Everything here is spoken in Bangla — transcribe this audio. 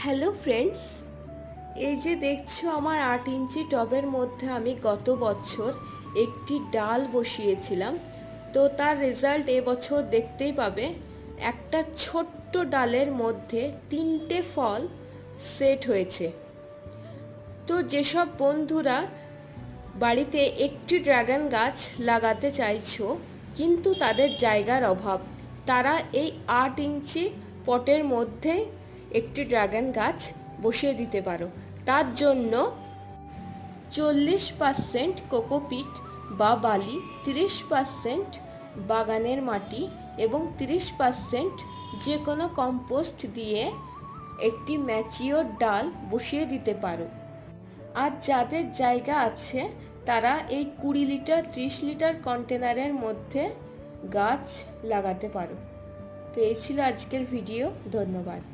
হ্যালো ফ্রেন্ডস, এই যে দেখছো আমার 8 ইঞ্চি টবের মধ্যে আমি গত বছর একটি ডাল বসিয়েছিলাম। তো তার রেজাল্ট এবছর দেখতেই পাবে। একটা ছোট্ট ডালের মধ্যে 3টে ফল সেট হয়েছে। তো যেসব বন্ধুরা বাড়িতে একটি ড্রাগন গাছ লাগাতে চাইছো কিন্তু তাদের জায়গার অভাব, তারা এই 8 ইঞ্চি পটের মধ্যে একটি ড্রাগন গাছ বসিয়ে দিতে পারো। তার জন্য 40% কোকোপিট বা বালি, 30% বাগানের মাটি এবং 30% যে কোনো কম্পোস্ট দিয়ে একটি ম্যাচিওর ডাল বসিয়ে দিতে পারো। আর যাদের জায়গা আছে তারা এই 20 লিটার 30 লিটার কন্টেনারের মধ্যে গাছ লাগাতে পারো। তো এই ছিল আজকের ভিডিও। ধন্যবাদ।